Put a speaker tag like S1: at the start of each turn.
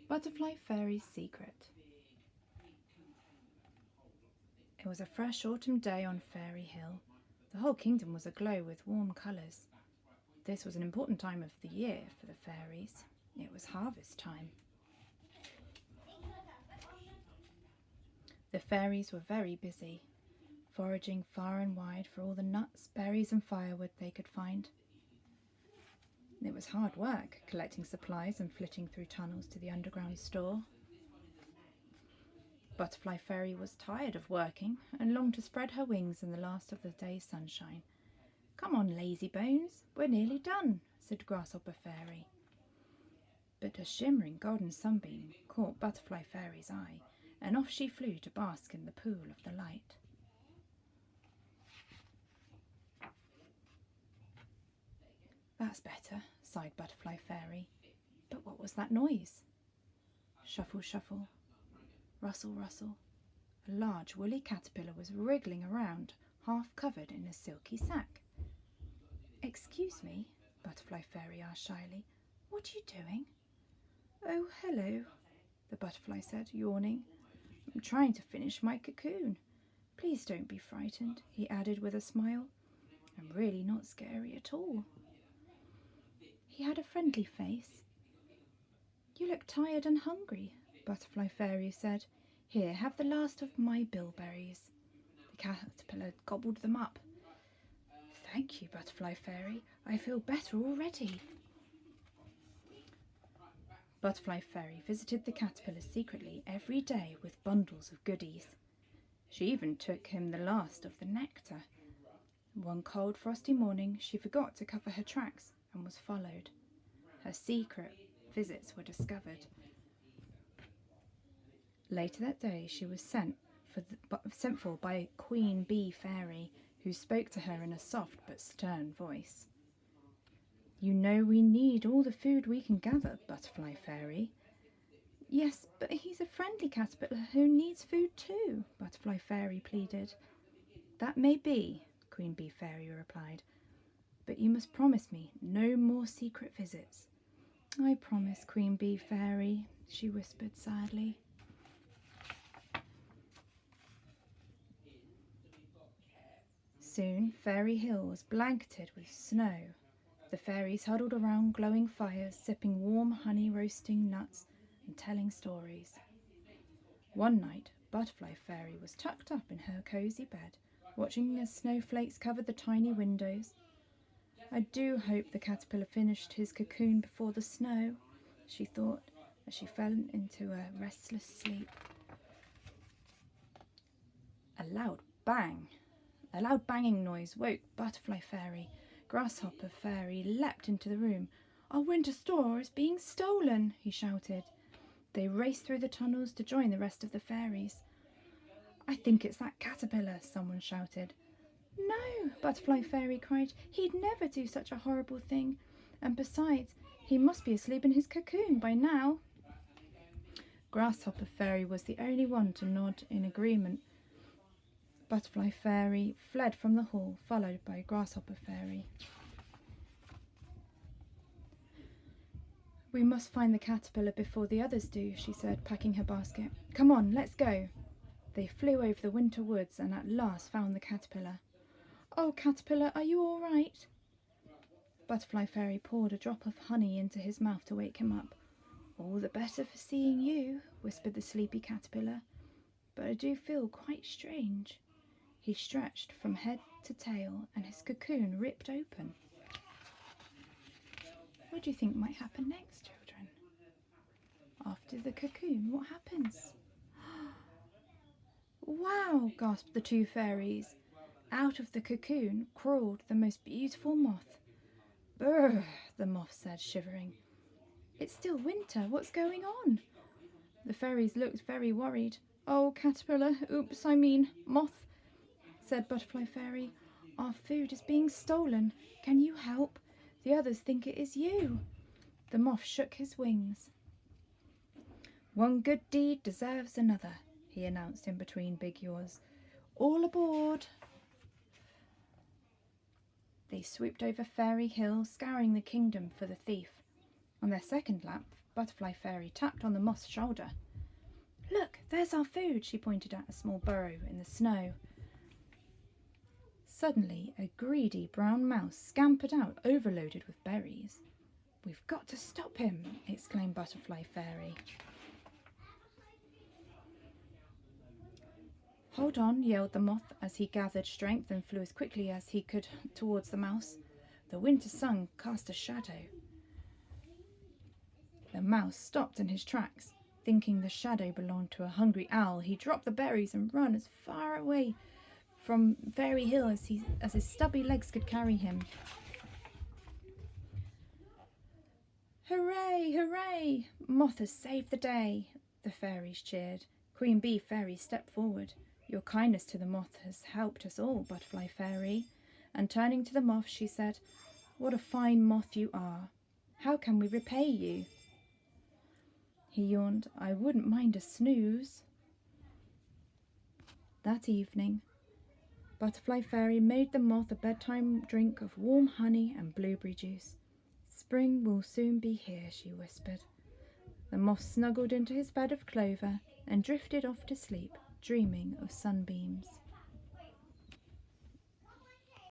S1: Butterfly Fairy's Secret. It was a fresh autumn day on Fairy Hill. The whole kingdom was aglow with warm colours. This was an important time of the year for the fairies. It was harvest time. The fairies were very busy, foraging far and wide for all the nuts, berries and firewood they could find. It was hard work, collecting supplies and flitting through tunnels to the underground store. Butterfly Fairy was tired of working and longed to spread her wings in the last of the day's sunshine. "Come on, lazy bones, we're nearly done," said Grasshopper Fairy. But a shimmering golden sunbeam caught Butterfly Fairy's eye, and off she flew to bask in the pool of the light. "That's better," sighed Butterfly Fairy. But what was that noise? Shuffle, shuffle. Rustle, rustle. A large woolly caterpillar was wriggling around, half covered in a silky sack. "Excuse me," Butterfly Fairy asked shyly, "what are you doing?" "Oh, hello," the butterfly said, yawning. "I'm trying to finish my cocoon. Please don't be frightened," he added with a smile. "I'm really not scary at all." He had a friendly face. "You look tired and hungry," Butterfly Fairy said. "Here, have the last of my bilberries." The caterpillar gobbled them up. "Thank you, Butterfly Fairy. I feel better already." Butterfly Fairy visited the caterpillar secretly every day with bundles of goodies. She even took him the last of the nectar. One cold, frosty morning, she forgot to cover her tracks and was followed. Her secret visits were discovered. Later that day, she was sent for by Queen Bee Fairy, who spoke to her in a soft but stern voice. "You know we need all the food we can gather, Butterfly Fairy." "Yes, but he's a friendly caterpillar who needs food too," Butterfly Fairy pleaded. "That may be," Queen Bee Fairy replied, "but you must promise me no more secret visits." "I promise, Queen Bee Fairy," she whispered sadly. Soon Fairy Hill was blanketed with snow. The fairies huddled around glowing fires, sipping warm honey, roasting nuts, and telling stories. One night, Butterfly Fairy was tucked up in her cosy bed, watching as snowflakes covered the tiny windows. "I do hope the caterpillar finished his cocoon before the snow," she thought, as she fell into a restless sleep. A loud banging noise woke Butterfly Fairy. Grasshopper Fairy leapt into the room. "Our winter store is being stolen," he shouted. They raced through the tunnels to join the rest of the fairies. "I think it's that caterpillar," someone shouted. "No," Butterfly Fairy cried. "He'd never do such a horrible thing. And besides, he must be asleep in his cocoon by now." Grasshopper Fairy was the only one to nod in agreement. Butterfly Fairy fled from the hall, followed by Grasshopper Fairy. "We must find the caterpillar before the others do," she said, packing her basket. "Come on, let's go." They flew over the winter woods and at last found the caterpillar. "Oh, caterpillar, are you all right?" Butterfly Fairy poured a drop of honey into his mouth to wake him up. "All the better for seeing you," whispered the sleepy caterpillar. "But I do feel quite strange." He stretched from head to tail and his cocoon ripped open. What do you think might happen next, children? After the cocoon, what happens? "Wow!" gasped the two fairies. Out of the cocoon crawled the most beautiful moth. "Brr!" the moth said, shivering. "It's still winter. What's going on?" The fairies looked very worried. "Oh, caterpillar, moth," said Butterfly Fairy. "Our food is being stolen. Can you help? The others think it is you." The moth shook his wings. "One good deed deserves another," he announced in between big yaws. "All aboard!" They swooped over Fairy Hill, scouring the kingdom for the thief. On their second lap, Butterfly Fairy tapped on the moth's shoulder. "Look, there's our food," she pointed at a small burrow in the snow. Suddenly, a greedy brown mouse scampered out, overloaded with berries. "We've got to stop him," exclaimed Butterfly Fairy. "Hold on," yelled the moth as he gathered strength and flew as quickly as he could towards the mouse. The winter sun cast a shadow. The mouse stopped in his tracks. Thinking the shadow belonged to a hungry owl, he dropped the berries and ran as far away from Fairy Hill as his stubby legs could carry him. "Hooray! Hooray! Moth has saved the day!" the fairies cheered. Queen Bee Fairy stepped forward. "Your kindness to the moth has helped us all, Butterfly Fairy." And turning to the moth, she said, "What a fine moth you are! How can we repay you?" He yawned. "I wouldn't mind a snooze." That evening, Butterfly Fairy made the moth a bedtime drink of warm honey and blueberry juice. "Spring will soon be here," she whispered. The moth snuggled into his bed of clover and drifted off to sleep, dreaming of sunbeams.